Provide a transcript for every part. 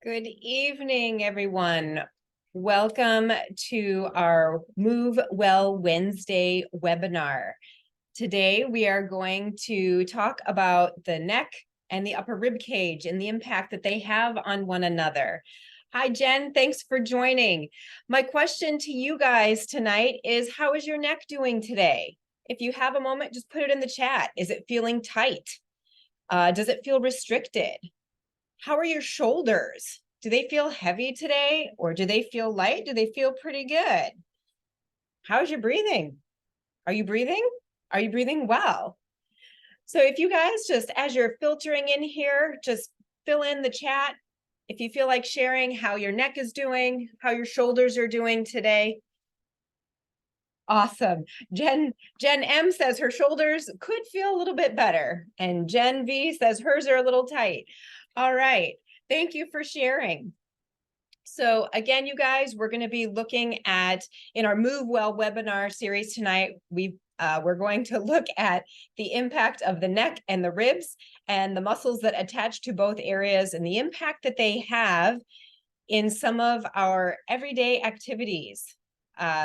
Good evening, everyone. Welcome to our Move Well Wednesday webinar. Today, we are going to talk about the neck and the upper rib cage and the impact that they have on one another. Hi, Jen. Thanks for joining. My question to you guys tonight is, how is your neck doing today? If you have a moment, just put it in the chat. Is it feeling tight? Does it feel restricted? How are your shoulders? Do they feel heavy today, or do they feel light? Do they feel pretty good? How's your breathing? Are you breathing? Are you breathing well? So if you guys just, as you're filtering in here, just fill in the chat. If you feel like sharing how your neck is doing, how your shoulders are doing today. Awesome. Jen M says her shoulders could feel a little bit better. And Jen V says hers are a little tight. All right. Thank you for sharing. So again, you guys, we're going to be looking at, in our Move Well webinar series tonight, we're going to look at the impact of the neck and the ribs and the muscles that attach to both areas and the impact that they have in some of our everyday activities.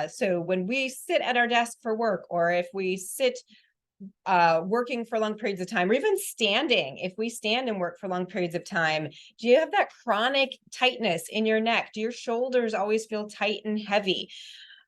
So when we sit at our desk for work, or if we sit working for long periods of time, or even standing, if we stand and work for long periods of time, do you have that chronic tightness in your neck? Do your shoulders always feel tight and heavy?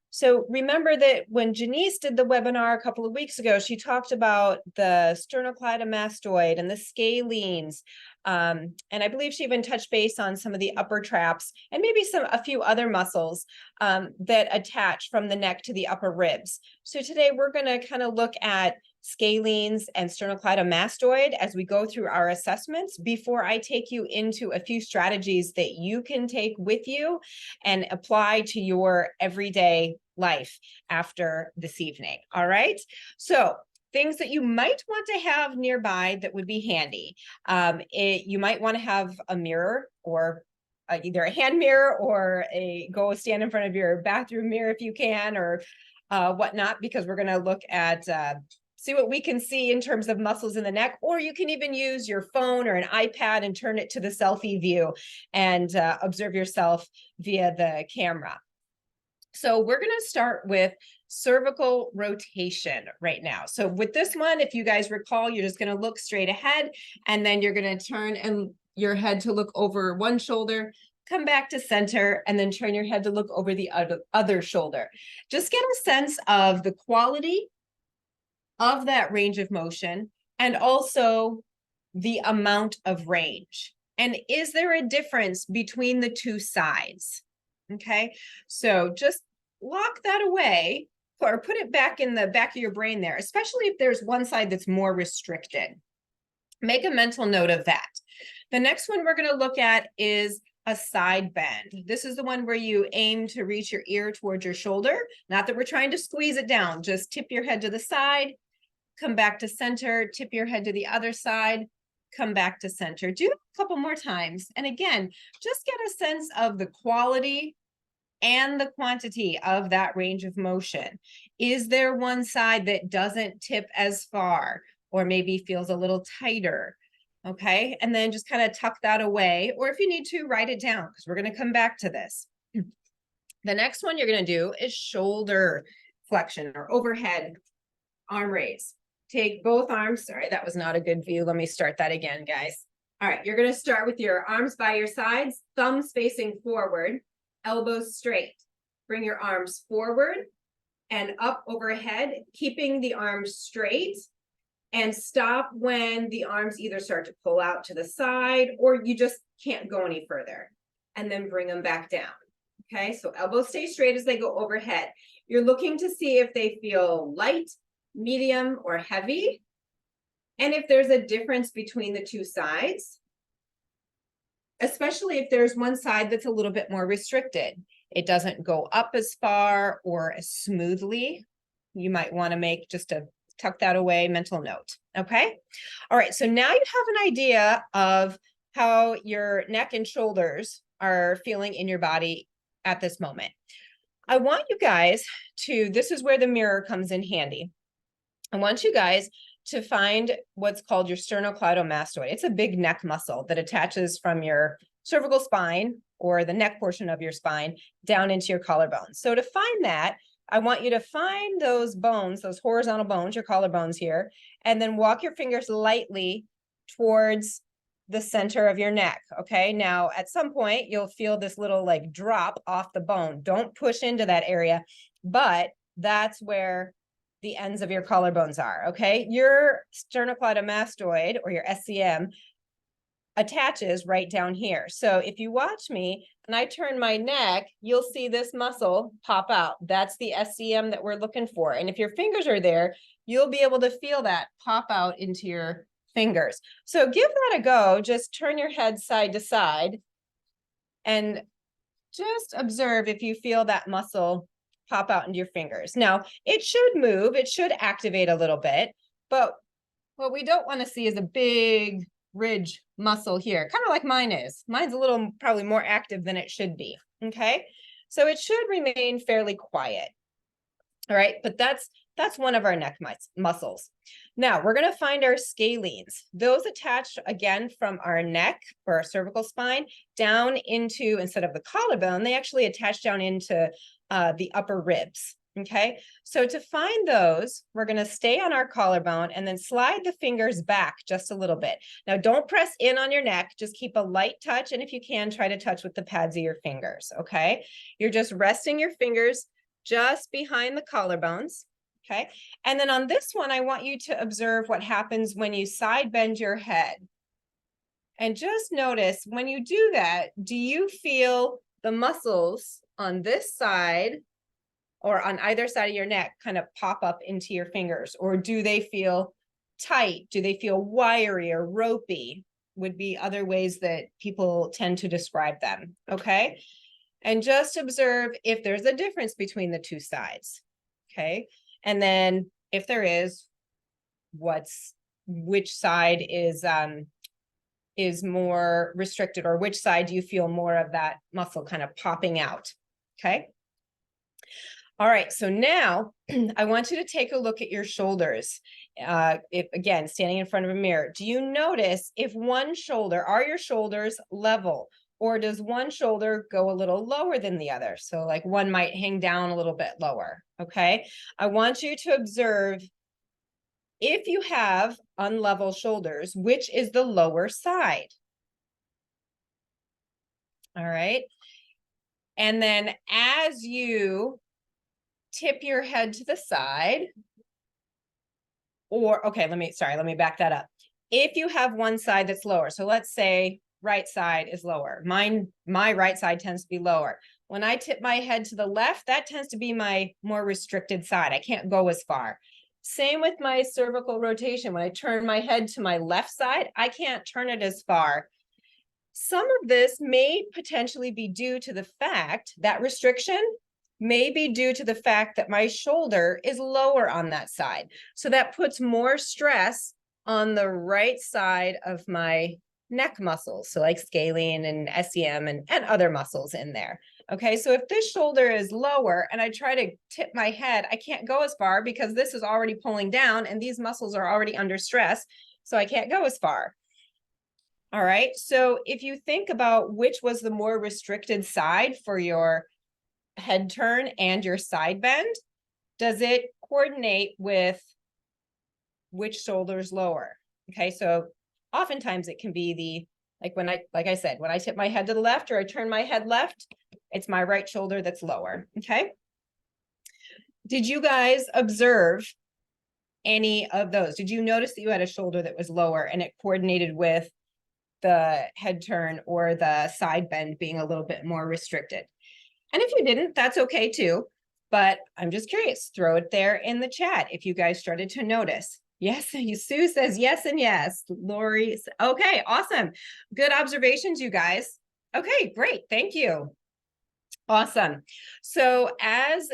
So remember that when Janice did the webinar a couple of weeks ago, she talked about the sternocleidomastoid and the scalenes. And I believe she even touched base on some of the upper traps and maybe a few other muscles that attach from the neck to the upper ribs. So today we're going to kind of look at scalenes and sternocleidomastoid as we go through our assessments before I take you into a few strategies that you can take with you and apply to your everyday life after this evening. All right. So things that you might want to have nearby that would be handy. You might want to have a mirror, or either a hand mirror, or go stand in front of your bathroom mirror if you can, or whatnot, because we're going to look at see what we can see in terms of muscles in the neck, or you can even use your phone or an iPad and turn it to the selfie view and observe yourself via the camera. So we're going to start with cervical rotation right now. So with this one, if you guys recall, you're just going to look straight ahead, and then you're going to turn your head to look over one shoulder, come back to center, and then turn your head to look over the other shoulder. Just get a sense of the quality of that range of motion, and also the amount of range. And is there a difference between the two sides? Okay, so just lock that away, or put it back in the back of your brain there, especially if there's one side that's more restricted. Make a mental note of that. The next one we're going to look at is a side bend. This is the one where you aim to reach your ear towards your shoulder. Not that we're trying to squeeze it down, just tip your head to the side, come back to center, tip your head to the other side, come back to center. Do it a couple more times. And again, just get a sense of the quality and the quantity of that range of motion. Is there one side that doesn't tip as far, or maybe feels a little tighter? Okay, and then just kind of tuck that away, or if you need to, write it down, because we're going to come back to this. The next one you're going to do is shoulder flexion, or overhead arm raise. Take both arms. Sorry, that was not a good view. Let me start that again, guys. All right, you're going to start with your arms by your sides, thumbs facing forward, elbows straight. Bring your arms forward and up overhead, keeping the arms straight, and stop when the arms either start to pull out to the side or you just can't go any further, and then bring them back down. Okay, so elbows stay straight as they go overhead. You're looking to see if they feel light, medium, or heavy, and if there's a difference between the two sides, especially if there's one side that's a little bit more restricted. It doesn't go up as far or as smoothly. You might want to make just a tuck that away mental note. Okay. All right. So now you have an idea of how your neck and shoulders are feeling in your body at this moment. I want you guys to, this is where the mirror comes in handy. I want you guys to find what's called your sternocleidomastoid. It's a big neck muscle that attaches from your cervical spine or the neck portion of your spine down into your collarbone. So to find that, I want you to find those bones, those horizontal bones, your collarbones here, and then walk your fingers lightly towards the center of your neck. Okay. Now, at some point, you'll feel this little like drop off the bone. Don't push into that area, but that's where the ends of your collarbones are. Okay. Your sternocleidomastoid or your SCM attaches right down here. So if you watch me and I turn my neck, you'll see this muscle pop out. That's the SCM that we're looking for. And if your fingers are there, you'll be able to feel that pop out into your fingers. So give that a go. Just turn your head side to side and just observe if you feel that muscle pop out into your fingers. Now, it should move, it should activate a little bit, but what we don't want to see is a big ridge muscle here, kind of like mine is. Mine's a little probably more active than it should be. Okay, so it should remain fairly quiet. All right, but that's one of our neck muscles. Now we're going to find our scalenes. Those attach again from our neck or our cervical spine down into, instead of the collarbone, they actually attach down into the upper ribs. Okay, so to find those, we're going to stay on our collarbone and then slide the fingers back just a little bit. Now, don't press in on your neck, just keep a light touch. And if you can, try to touch with the pads of your fingers. Okay, you're just resting your fingers just behind the collarbones. Okay, and then on this one, I want you to observe what happens when you side bend your head. And just notice when you do that, do you feel the muscles on this side or on either side of your neck kind of pop up into your fingers? Or do they feel tight? Do they feel wiry or ropey? Would be other ways that people tend to describe them. Okay, and just observe if there's a difference between the two sides. Okay, and then if there is, which side is more restricted, or which side do you feel more of that muscle kind of popping out? Okay. All right, so now I want you to take a look at your shoulders. If again, standing in front of a mirror, do you notice if one shoulder, are your shoulders level? Or does one shoulder go a little lower than the other? So like one might hang down a little bit lower, okay? I want you to observe if you have unlevel shoulders, which is the lower side? All right. And then as you tip your head to the side, or, okay, let me back that up. If you have one side that's lower, so let's say right side is lower. My right side tends to be lower. When I tip my head to the left, that tends to be my more restricted side. I can't go as far. Same with my cervical rotation. When I turn my head to my left side, I can't turn it as far. Some of this may potentially be due to the fact that restriction may be due to the fact that my shoulder is lower on that side. So that puts more stress on the right side of my neck muscles. So like scalene and SCM and other muscles in there. Okay, so if this shoulder is lower and I try to tip my head, I can't go as far because this is already pulling down and these muscles are already under stress. So I can't go as far. All right, so if you think about which was the more restricted side for your head turn and your side bend, does it coordinate with which shoulder's lower? Okay, so oftentimes it can be like I said, when I tip my head to the left or I turn my head left, it's my right shoulder that's lower. Okay. Did you guys observe any of those? Did you notice that you had a shoulder that was lower and it coordinated with the head turn or the side bend being a little bit more restricted? And if you didn't, that's okay too. But I'm just curious, throw it there in the chat if you guys started to notice. Yes, Sue says yes and yes. Lori, okay, awesome. Good observations, you guys. Okay, great, thank you. Awesome. So as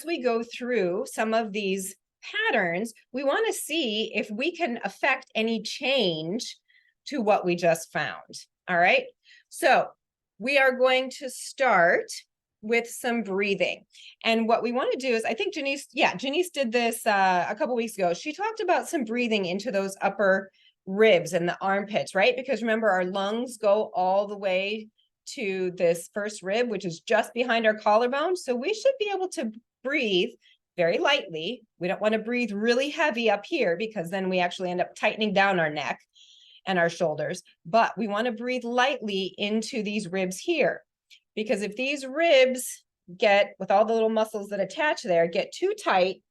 we go through some of these patterns, we want to see if we can affect any change to what we just found. All right, so we are going to start with some breathing. And what we want to do is, I think Janice did this a couple weeks ago. She talked about some breathing into those upper ribs and the armpits, right? Because remember, our lungs go all the way to this first rib, which is just behind our collarbone. So we should be able to breathe very lightly. We don't want to breathe really heavy up here because then we actually end up tightening down our neck and our shoulders. But we want to breathe lightly into these ribs here, because if these ribs get, with all the little muscles that attach there, get too tight,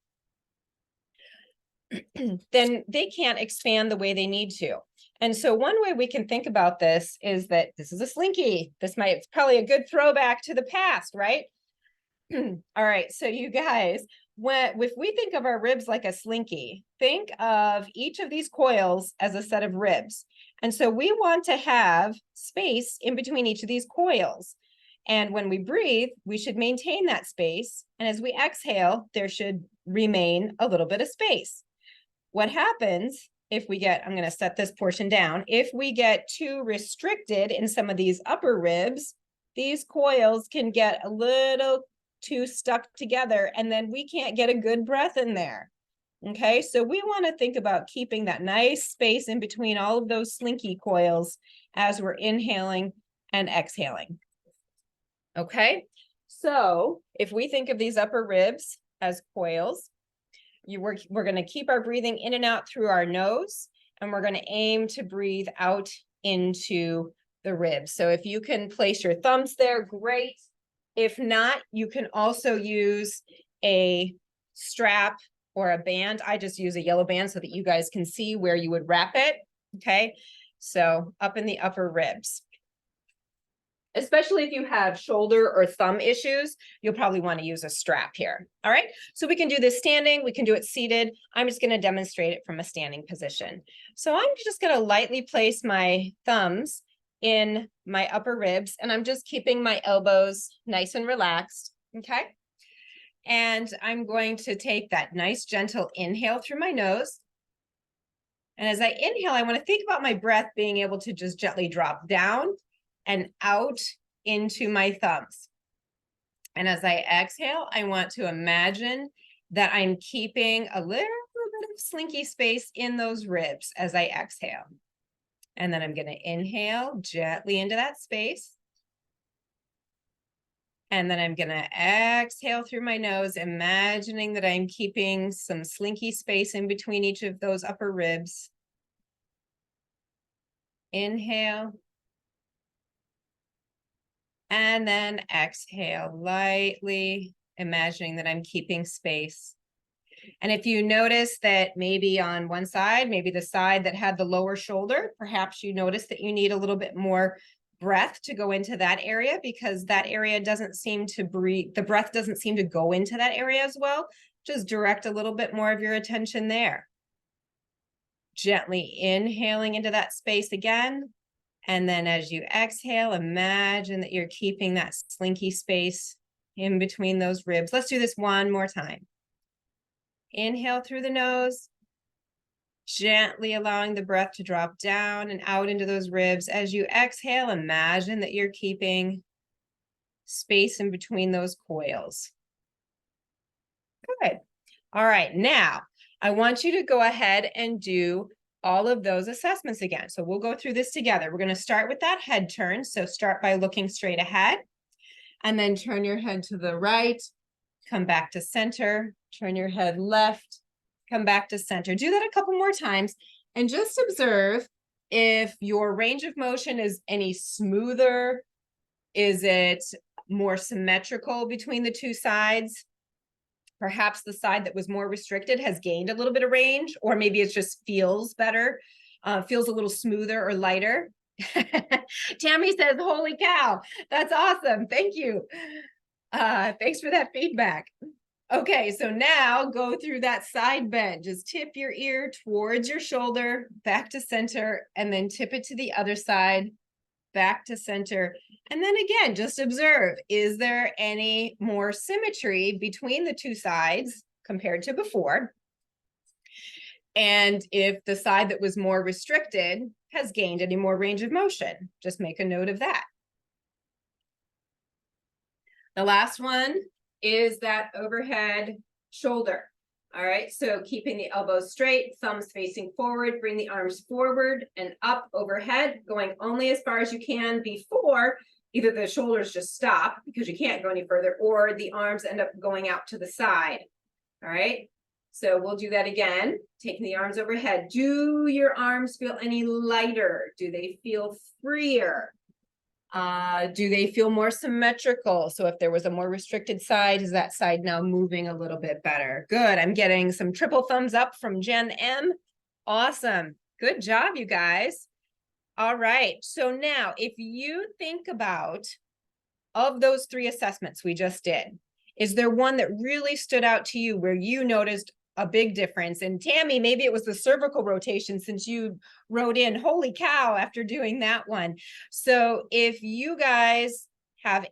then they can't expand the way they need to. And so one way we can think about this is that this is a slinky. It's probably a good throwback to the past, right? All right, so you guys, if we think of our ribs like a slinky, think of each of these coils as a set of ribs. And so we want to have space in between each of these coils. And when we breathe, we should maintain that space. And as we exhale, there should remain a little bit of space. What happens if we get, I'm going to set this portion down, if we get too restricted in some of these upper ribs, these coils can get a little too stuck together, and then we can't get a good breath in there. Okay, so we want to think about keeping that nice space in between all of those slinky coils as we're inhaling and exhaling. Okay, so if we think of these upper ribs as coils, we're going to keep our breathing in and out through our nose, and we're going to aim to breathe out into the ribs. So if you can place your thumbs there, great. If not, you can also use a strap or a band. I just use a yellow band so that you guys can see where you would wrap it. Okay, so up in the upper ribs. Especially if you have shoulder or thumb issues, you'll probably want to use a strap here. All right, so we can do this standing, we can do it seated. I'm just going to demonstrate it from a standing position. So I'm just going to lightly place my thumbs in my upper ribs, and I'm just keeping my elbows nice and relaxed. Okay, and I'm going to take that nice gentle inhale through my nose. And as I inhale, I want to think about my breath being able to just gently drop down and out into my thumbs. And as I exhale, I want to imagine that I'm keeping a little bit of slinky space in those ribs as I exhale. And then I'm going to inhale gently into that space. And then I'm going to exhale through my nose, imagining that I'm keeping some slinky space in between each of those upper ribs. Inhale. And then exhale lightly, imagining that I'm keeping space. And if you notice that maybe on one side, maybe the side that had the lower shoulder, perhaps you notice that you need a little bit more breath to go into that area, because that area doesn't seem to breathe, the breath doesn't seem to go into that area as well. Just direct a little bit more of your attention there. Gently inhaling into that space again. And then as you exhale, imagine that you're keeping that slinky space in between those ribs. Let's do this one more time. Inhale through the nose, gently allowing the breath to drop down and out into those ribs. As you exhale, imagine that you're keeping space in between those coils. Good. All right, now I want you to go ahead and do all of those assessments again. So we'll go through this together. We're going to start with that head turn. So start by looking straight ahead, and then turn your head to the right, come back to center, turn your head left, come back to center. Do that a couple more times, and just observe if your range of motion is any smoother. Is it more symmetrical between the two sides? Perhaps the side that was more restricted has gained a little bit of range, or maybe it just feels better, feels a little smoother or lighter. Tammy says, holy cow, that's awesome. Thank you. Thanks for that feedback. Okay, so now go through that side bend. Just tip your ear towards your shoulder, back to center, and then tip it to the other side, back to center. And then again, just observe, is there any more symmetry between the two sides compared to before? And if the side that was more restricted has gained any more range of motion, just make a note of that. The last one is that overhead shoulder. All right, so keeping the elbows straight, thumbs facing forward, bring the arms forward and up overhead, going only as far as you can before either the shoulders just stop because you can't go any further, or the arms end up going out to the side. All right, so we'll do that again, taking the arms overhead. Do your arms feel any lighter? Do they feel freer? Do they feel more symmetrical? So if there was a more restricted side, is that side now moving a little bit better? Good. I'm getting some triple thumbs up from Jen M. Awesome. Good job, you guys. All right. So now if you think about of those 3 assessments we just did, is there one that really stood out to you where you noticed a big difference? And Tammy, maybe it was the cervical rotation since you wrote in, holy cow, after doing that one. So if you guys have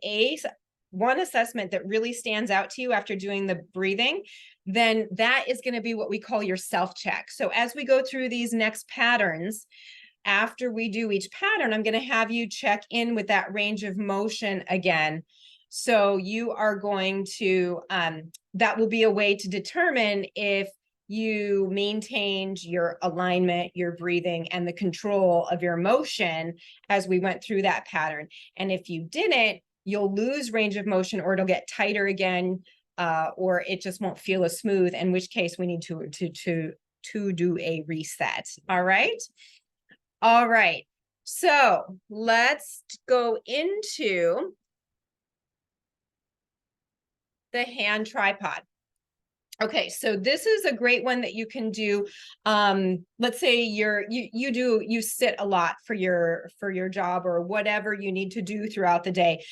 one assessment that really stands out to you after doing the breathing, then that is going to be what we call your self-check. So as we go through these next patterns, after we do each pattern, I'm going to have you check in with that range of motion again. So you are going to, that will be a way to determine if you maintained your alignment, your breathing, and the control of your motion as we went through that pattern. And if you didn't, you'll lose range of motion, or it'll get tighter again, or it just won't feel as smooth, in which case we need to do a reset. All right. All right. So let's go into the hand tripod. Okay, so this is a great one that you can do. Let's say you sit a lot for your job or whatever you need to do throughout the day.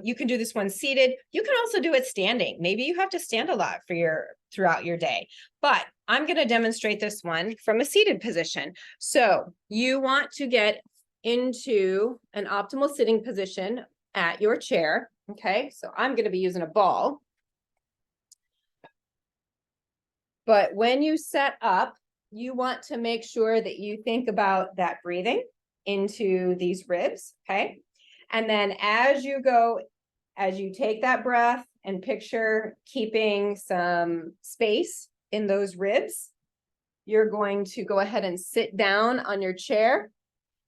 You can do this one seated. You can also do it standing. Maybe you have to stand a lot throughout your day. But I'm going to demonstrate this one from a seated position. So you want to get into an optimal sitting position at your chair. Okay, so I'm going to be using a ball. But when you set up, you want to make sure that you think about that breathing into these ribs, okay? And then as you take that breath and picture keeping some space in those ribs, you're going to go ahead and sit down on your chair.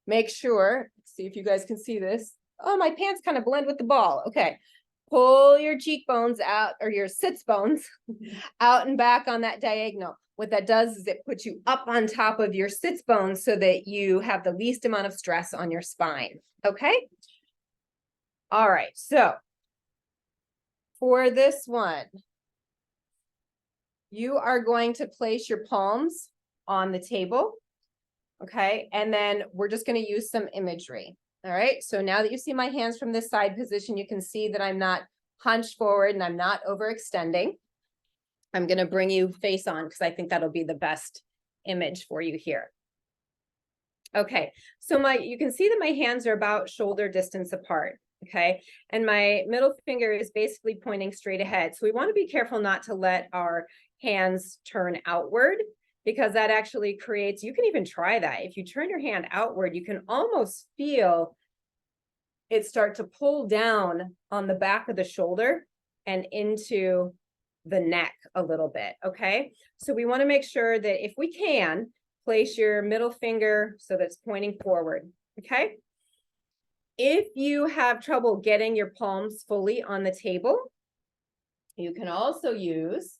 Make sure, see if you guys can see this. Oh, my pants kind of blend with the ball. Okay. Pull your cheekbones out, or your sits bones out and back on that diagonal. What that does is it puts you up on top of your sits bones so that you have the least amount of stress on your spine. Okay. All right. So for this one, you are going to place your palms on the table. Okay. And then we're just going to use some imagery. All right, so now that you see my hands from this side position, you can see that I'm not hunched forward and I'm not overextending. I'm going to bring you face on because I think that'll be the best image for you here. Okay, so you can see that my hands are about shoulder distance apart, okay? And my middle finger is basically pointing straight ahead. So we want to be careful not to let our hands turn outward, because that actually creates, you can even try that. If you turn your hand outward, you can almost feel it start to pull down on the back of the shoulder and into the neck a little bit, okay? So we want to make sure that if we can, place your middle finger so that it's pointing forward, okay? If you have trouble getting your palms fully on the table, you can also use,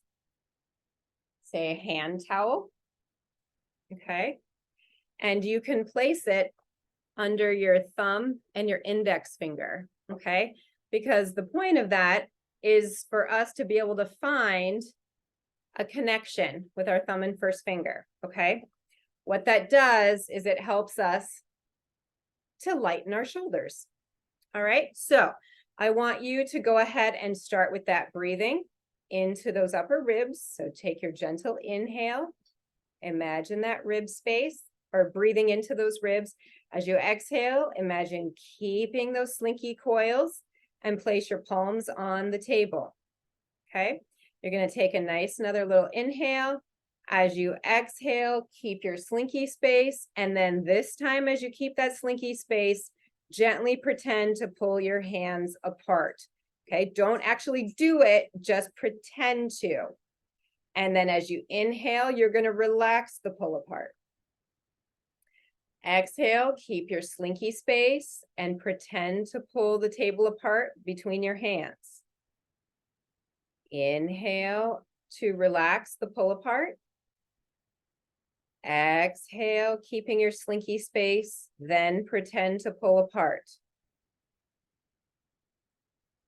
say, a hand towel, okay? And you can place it under your thumb and your index finger, okay? Because the point of that is for us to be able to find a connection with our thumb and first finger, okay? What that does is it helps us to lighten our shoulders, all right? So I want you to go ahead and start with that breathing into those upper ribs. So take your gentle inhale, imagine that rib space, or breathing into those ribs. As you exhale, imagine keeping those slinky coils and place your palms on the table, okay? You're going to take a nice another little inhale. As you exhale, keep your slinky space. And then this time, as you keep that slinky space, gently pretend to pull your hands apart, okay? Don't actually do it, just pretend to. And then as you inhale, you're going to relax the pull apart. Exhale, keep your slinky space and pretend to pull the table apart between your hands. Inhale to relax the pull apart. Exhale, keeping your slinky space, then pretend to pull apart.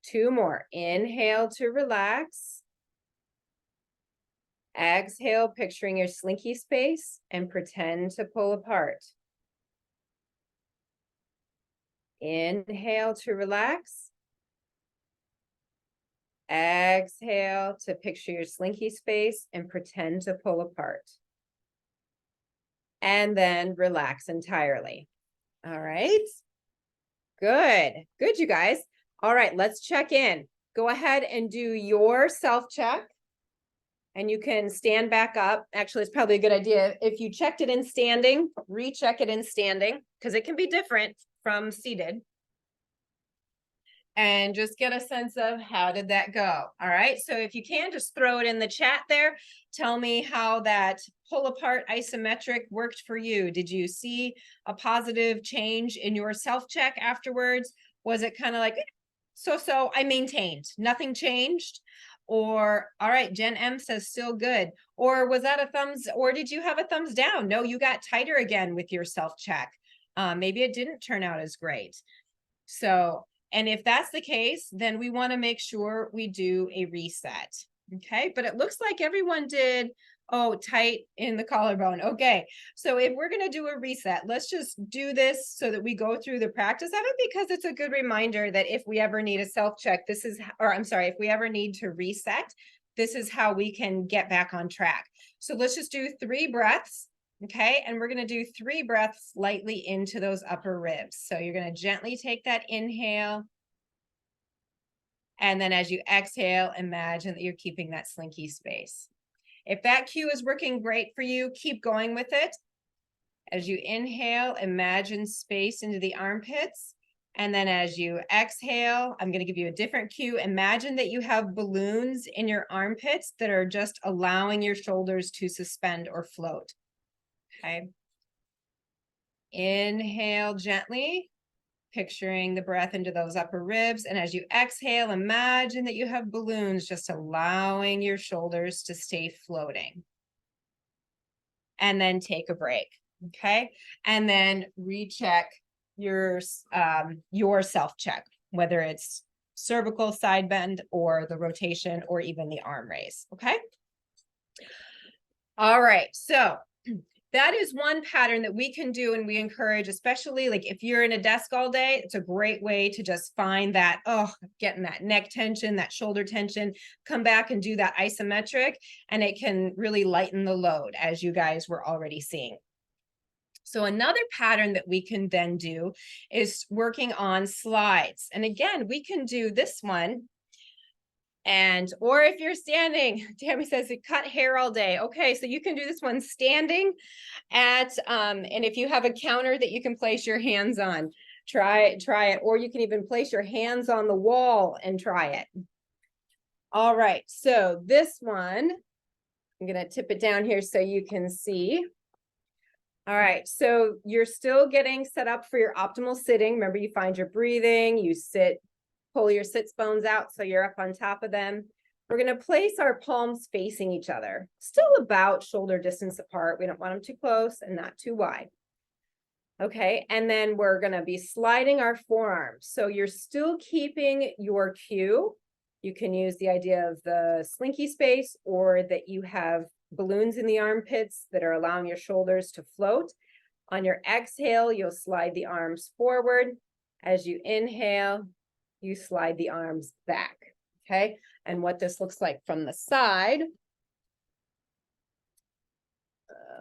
2 more. Inhale to relax. Exhale, picturing your slinky space and pretend to pull apart. Inhale to relax. Exhale to picture your slinky space and pretend to pull apart. And then relax entirely. All right. Good. Good, you guys. All right, let's check in. Go ahead and do your self-check. And you can stand back up. Actually, it's probably a good idea. If you checked it in standing, recheck it in standing, because it can be different from seated. And just get a sense of how did that go. All right, so if you can, just throw it in the chat there. Tell me how that pull apart isometric worked for you. Did you see a positive change in your self-check afterwards? Was it kind of like, so I maintained, nothing changed? Or, all right, Jen M says still good. Or was that a thumbs, or did you have a thumbs down? No, you got tighter again with your self-check. Maybe it didn't turn out as great. So, and if that's the case, then we want to make sure we do a reset. Okay, but it looks like everyone did, oh, tight in the collarbone. Okay, so if we're going to do a reset, let's just do this so that we go through the practice of it, because it's a good reminder that if we ever need a self-check, this is, or I'm sorry, if we ever need to reset, this is how we can get back on track. So let's just do 3 breaths. Okay, and we're going to do 3 breaths lightly into those upper ribs. So you're going to gently take that inhale. And then as you exhale, imagine that you're keeping that slinky space. If that cue is working great for you, keep going with it. As you inhale, imagine space into the armpits. And then as you exhale, I'm going to give you a different cue. Imagine that you have balloons in your armpits that are just allowing your shoulders to suspend or float. Okay. Inhale gently, picturing the breath into those upper ribs. And as you exhale, imagine that you have balloons just allowing your shoulders to stay floating. And then take a break. Okay. And then recheck your self-check, whether it's cervical side bend or the rotation or even the arm raise. Okay. All right. So that is one pattern that we can do, and we encourage, especially like if you're in a desk all day, it's a great way to just find that, oh, getting that neck tension, that shoulder tension, come back and do that isometric, and it can really lighten the load, as you guys were already seeing. So another pattern that we can then do is working on slides. And again, we can do this one. And, or if you're standing, Tammy says it cut hair all day. Okay, so you can do this one standing at, and if you have a counter that you can place your hands on, try it, or you can even place your hands on the wall and try it. All right, so this one, I'm gonna tip it down here so you can see. All right, so you're still getting set up for your optimal sitting. Remember, you find your breathing, you sit, pull your sits bones out so you're up on top of them. We're going to place our palms facing each other, still about shoulder distance apart. We don't want them too close and not too wide. Okay, and then we're going to be sliding our forearms. So you're still keeping your cue. You can use the idea of the slinky space, or that you have balloons in the armpits that are allowing your shoulders to float. On your exhale, you'll slide the arms forward. As you inhale, you slide the arms back. Okay, and what this looks like from the side.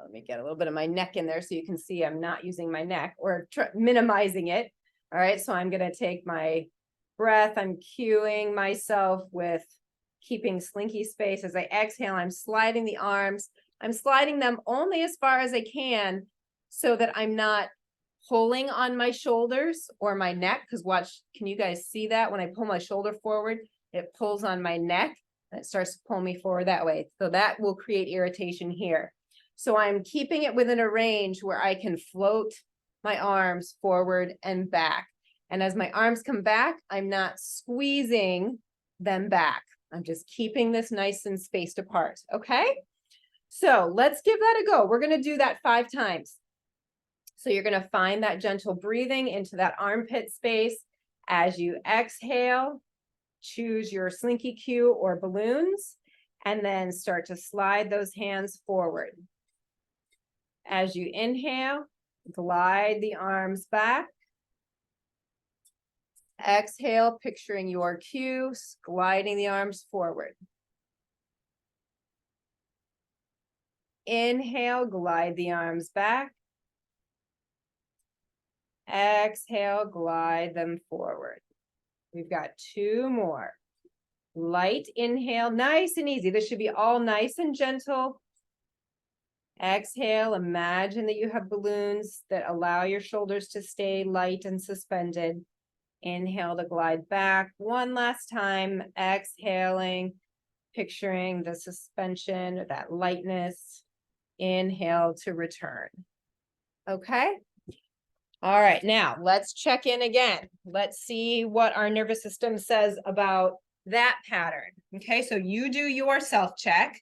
Let me get a little bit of my neck in there so you can see I'm not using my neck or minimizing it. All right, so I'm going to take my breath. I'm cueing myself with keeping slinky space. As I exhale, I'm sliding the arms. I'm sliding them only as far as I can so that I'm not pulling on my shoulders or my neck, because watch, can you guys see that when I pull my shoulder forward, it pulls on my neck, And it starts to pull me forward that way. So that will create irritation here. So I'm keeping it within a range where I can float my arms forward and back. And as my arms come back, I'm not squeezing them back. I'm just keeping this nice and spaced apart, okay? So let's give that a go. We're gonna do that 5 times. So you're gonna find that gentle breathing into that armpit space. As you exhale, choose your slinky cue or balloons, and then start to slide those hands forward. As you inhale, glide the arms back. Exhale, picturing your cue, gliding the arms forward. Inhale, glide the arms back. Exhale, glide them forward. We've got 2 more. Light inhale, nice and easy. This should be all nice and gentle. Exhale, imagine that you have balloons that allow your shoulders to stay light and suspended. Inhale to glide back. One last time, exhaling, picturing the suspension, that lightness. Inhale to return. Okay? All right, now let's check in again. Let's see what our nervous system says about that pattern. Okay, so you do your self-check.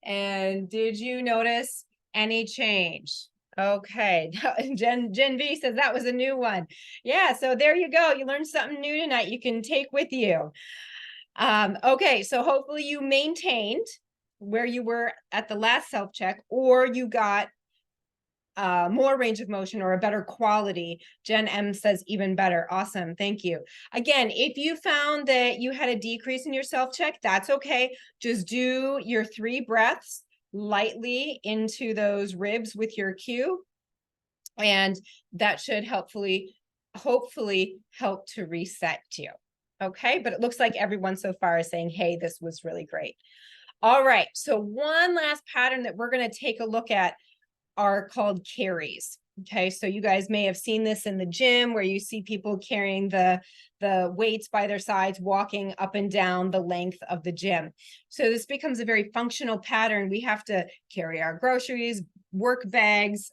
And did you notice any change? Okay, Jen V says that was a new one. Yeah, so there you go. You learned something new tonight you can take with you. Okay, so hopefully you maintained where you were at the last self-check, or you got more range of motion or a better quality. Jen M says even better. Awesome. Thank you. Again, if you found that you had a decrease in your self-check, that's okay. Just do your 3 breaths lightly into those ribs with your cue. And that should hopefully help to reset you. Okay. But it looks like everyone so far is saying, hey, this was really great. All right. So one last pattern that we're going to take a look at are called carries. Okay, so you guys may have seen this in the gym where you see people carrying the weights by their sides, walking up and down the length of the gym. So this becomes a very functional pattern. We have to carry our groceries, work bags,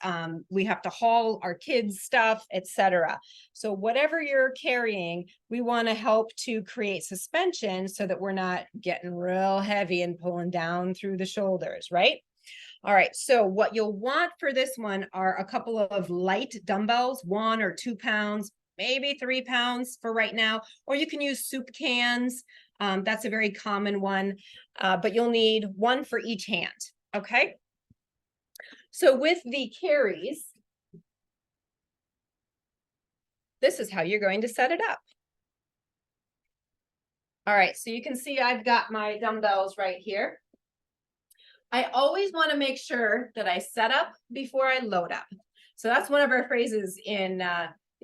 we have to haul our kids' stuff, etc. So whatever you're carrying, we want to help to create suspension so that we're not getting real heavy and pulling down through the shoulders, right? All right, so what you'll want for this one are a couple of light dumbbells, 1 or 2 pounds, maybe 3 pounds for right now, or you can use soup cans. That's a very common one, but you'll need 1 for each hand, okay? So with the carries, this is how you're going to set it up. All right, so you can see I've got my dumbbells right here. I always want to make sure that I set up before I load up. So that's one of our phrases in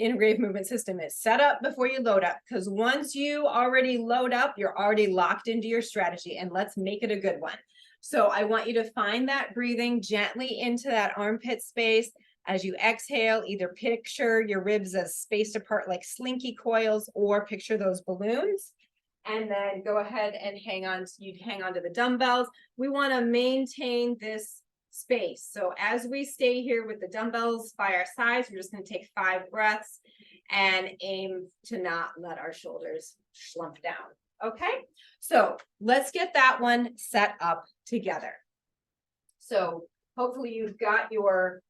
integrative movement system is set up before you load up, because once you already load up, you're already locked into your strategy, and let's make it a good one. So I want you to find that breathing gently into that armpit space. As you exhale, either picture your ribs as spaced apart like slinky coils, or picture those balloons. And then go ahead and hang on to the dumbbells. We want to maintain this space. So as we stay here with the dumbbells by our sides, we're just going to take 5 breaths and aim to not let our shoulders slump down. Okay, so let's get that one set up together. So hopefully you've got your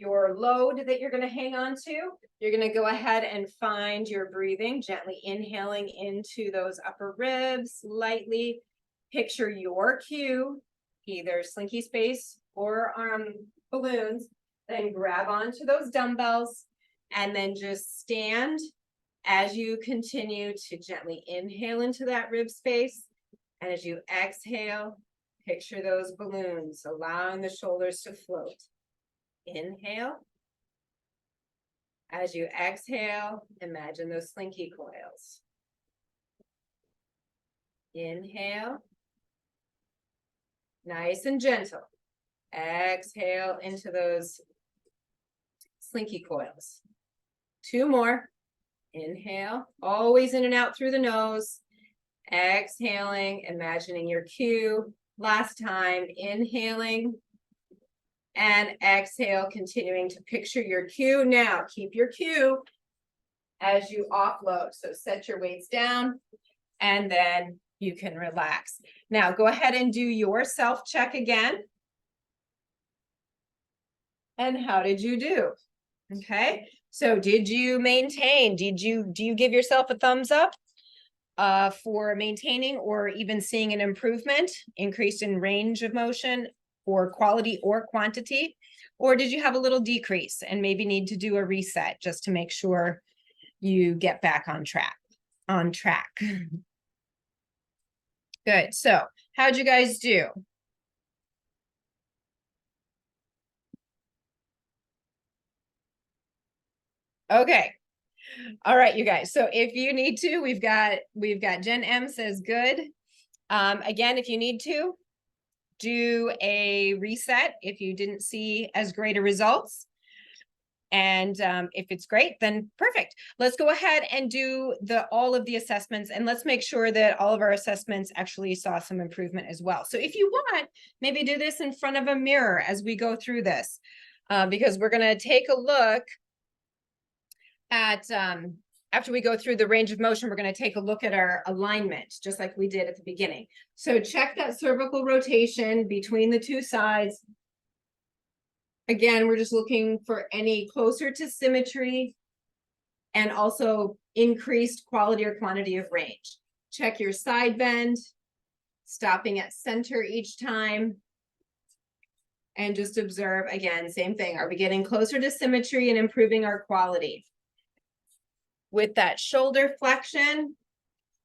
load that you're going to hang on to. You're going to go ahead and find your breathing, gently inhaling into those upper ribs, lightly. Picture your cue, either slinky space or balloons. Then grab onto those dumbbells and then just stand as you continue to gently inhale into that rib space. And as you exhale, picture those balloons, allowing the shoulders to float. Inhale. As you exhale, imagine those slinky coils. Inhale. Nice and gentle. Exhale into those slinky coils. 2 more. Inhale. Always in and out through the nose. Exhaling, imagining your cue. Last time, inhaling and exhale, continuing to picture your cue. Now, keep your cue as you offload. So set your weights down and then you can relax. Now, go ahead and do your self-check again. And how did you do? Okay, so did you maintain? Do you give yourself a thumbs up for maintaining or even seeing an improvement, increase in range of motion or quality or quantity? Or did you have a little decrease and maybe need to do a reset just to make sure you get back on track? Good. So how'd you guys do? Okay. All right, you guys. So if you need to, we've got Jen M says good. Again, if you need to, do a reset if you didn't see as great a results. And if it's great, then perfect. Let's go ahead and do all of the assessments, and let's make sure that all of our assessments actually saw some improvement as well. So if you want, maybe do this in front of a mirror as we go through this, because we're going to take a look at, after we go through the range of motion, we're going to take a look at our alignment, just like we did at the beginning. So check that cervical rotation between the two sides. Again, we're just looking for any closer to symmetry and also increased quality or quantity of range. Check your side bend, stopping at center each time. And just observe, again, same thing. Are we getting closer to symmetry and improving our quality? With that shoulder flexion,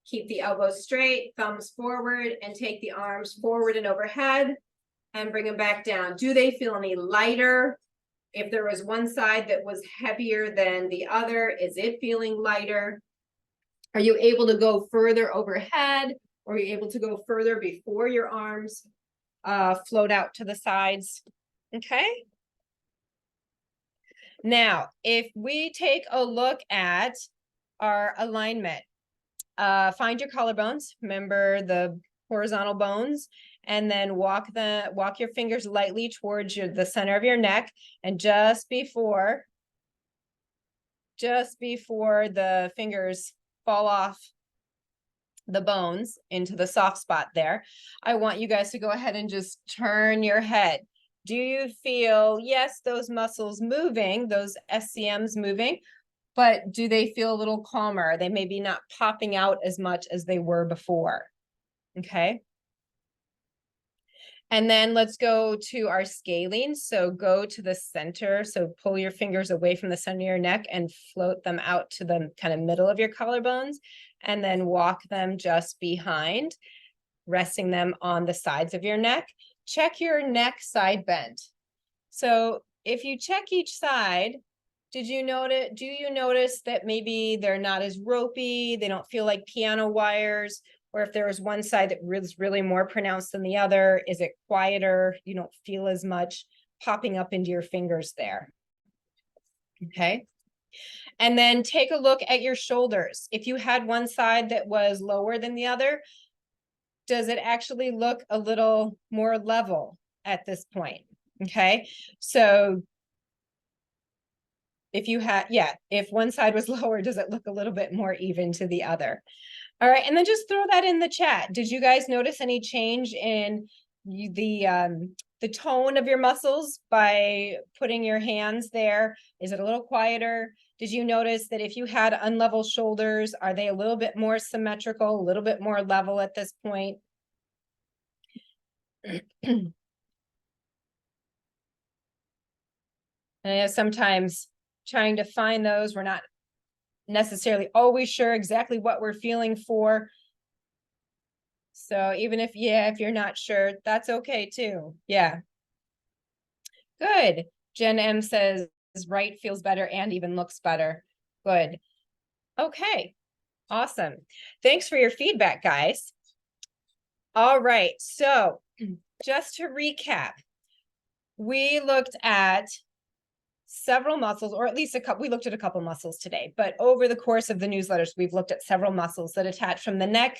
keep the elbows straight, thumbs forward, and take the arms forward and overhead. And bring them back down. Do they feel any lighter? If there was one side that was heavier than the other, is it feeling lighter? Are you able to go further overhead? Or are you able to go further before your arms float out to the sides? Okay. Now, if we take a look at our alignment, find your collarbones. Remember the horizontal bones. And then walk your fingers lightly towards the center of your neck, and just before the fingers fall off the bones into the soft spot there, I want you guys to go ahead and just turn your head. Do you feel, yes, those muscles moving, those SCMs moving, but do they feel a little calmer? They may be not popping out as much as they were before. Okay. And then let's go to our scaling. So go to the center. So pull your fingers away from the center of your neck and float them out to the kind of middle of your collarbones, and then walk them just behind, resting them on the sides of your neck. Check your neck side bend. So if you check each side, do you notice that maybe they're not as ropey, they don't feel like piano wires? Or if there was one side that was really more pronounced than the other, is it quieter? You don't feel as much popping up into your fingers there. Okay. And then take a look at your shoulders. If you had one side that was lower than the other, does it actually look a little more level at this point? Okay. So if one side was lower, does it look a little bit more even to the other? All right, and then just throw that in the chat. Did you guys notice any change in the tone of your muscles by putting your hands there? Is it a little quieter? Did you notice that if you had unlevel shoulders, are they a little bit more symmetrical, a little bit more level at this point? And I know sometimes trying to find those, we're not necessarily always sure exactly what we're feeling for. So even if you're not sure, that's okay too. Yeah. Good. Jen M says right feels better and even looks better. Good. Okay. Awesome. Thanks for your feedback, guys. All right. So just to recap, we looked at several muscles, or at least we looked at a couple muscles today, but over the course of the newsletters, we've looked at several muscles that attach from the neck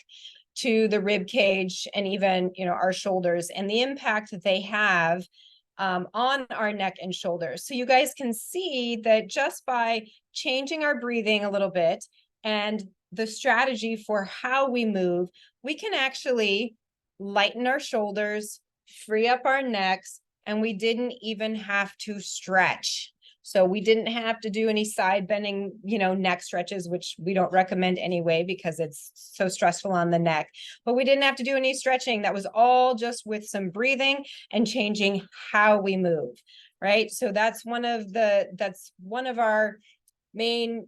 to the rib cage and even, our shoulders, and the impact that they have on our neck and shoulders. So you guys can see that just by changing our breathing a little bit and the strategy for how we move, we can actually lighten our shoulders, free up our necks, and we didn't even have to stretch. So we didn't have to do any side bending, neck stretches, which we don't recommend anyway, because it's so stressful on the neck. But we didn't have to do any stretching. That was all just with some breathing and changing how we move, right? So that's one of our main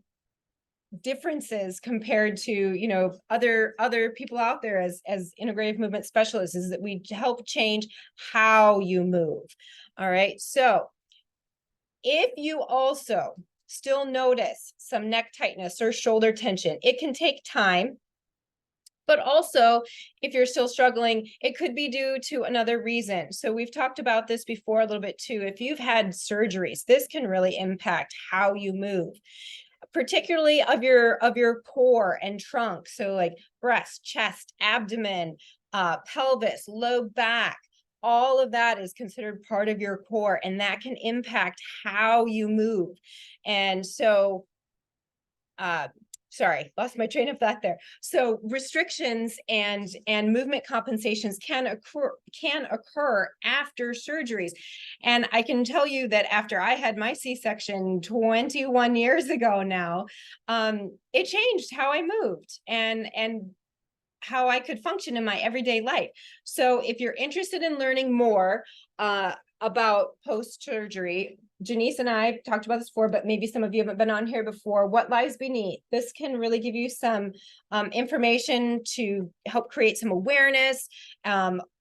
differences compared to other people out there as integrative movement specialists, is that we help change how you move. All right, so if you also still notice some neck tightness or shoulder tension, it can take time. But also, if you're still struggling, it could be due to another reason. So we've talked about this before a little bit too. If you've had surgeries, this can really impact how you move, particularly of your core and trunk. So like breast, chest, abdomen, pelvis, low back. All of that is considered part of your core, and that can impact how you move. And so, sorry, lost my train of thought there. So restrictions and movement compensations can occur after surgeries. And I can tell you that after I had my C-section 21 years ago now, it changed how I moved and how I could function in my everyday life. So if you're interested in learning more about post-surgery, Janice and I talked about this before, but maybe some of you haven't been on here before. What lies beneath? This can really give you some information to help create some awareness,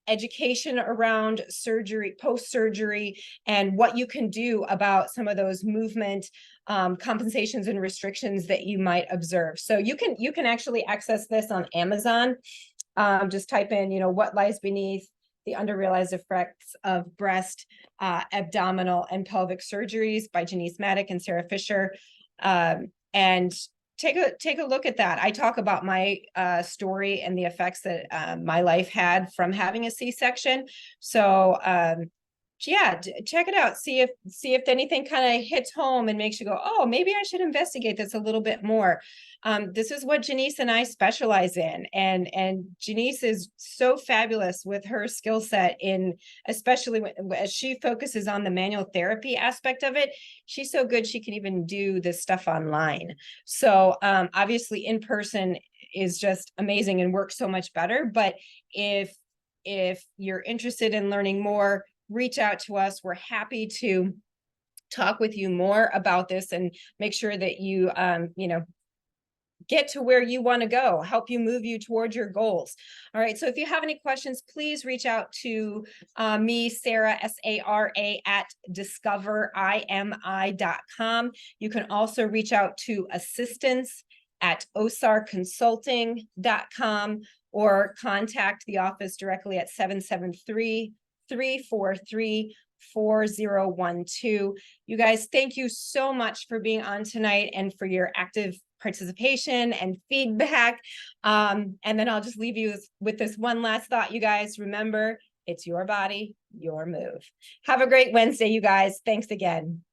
education around surgery, post-surgery, and what you can do about some of those movement compensations and restrictions that you might observe. So you can actually access this on Amazon. Just type in, what lies beneath the underrealized effects of breast, abdominal, and pelvic surgeries by Janice Maddock and Sarah Fisher. And take a look at that. I talk about my story and the effects that my life had from having a C-section. So yeah, check it out. See if anything kind of hits home and makes you go, oh, maybe I should investigate this a little bit more. This is what Janice and I specialize in, and Janice is so fabulous with her skill set in, especially as she focuses on the manual therapy aspect of it. She's so good she can even do this stuff online. So obviously in person is just amazing and works so much better. But if you're interested in learning more, reach out to us. We're happy to talk with you more about this and make sure that you, get to where you want to go, help you move you towards your goals. All right. So if you have any questions, please reach out to me, Sarah, SARA at discoverimi.com. You can also reach out to assistance at osarconsulting.com or contact the office directly at 773-343-4012. You guys, thank you so much for being on tonight and for your active participation and feedback. And then I'll just leave you with this one last thought, you guys. Remember, it's your body, your move. Have a great Wednesday, you guys. Thanks again.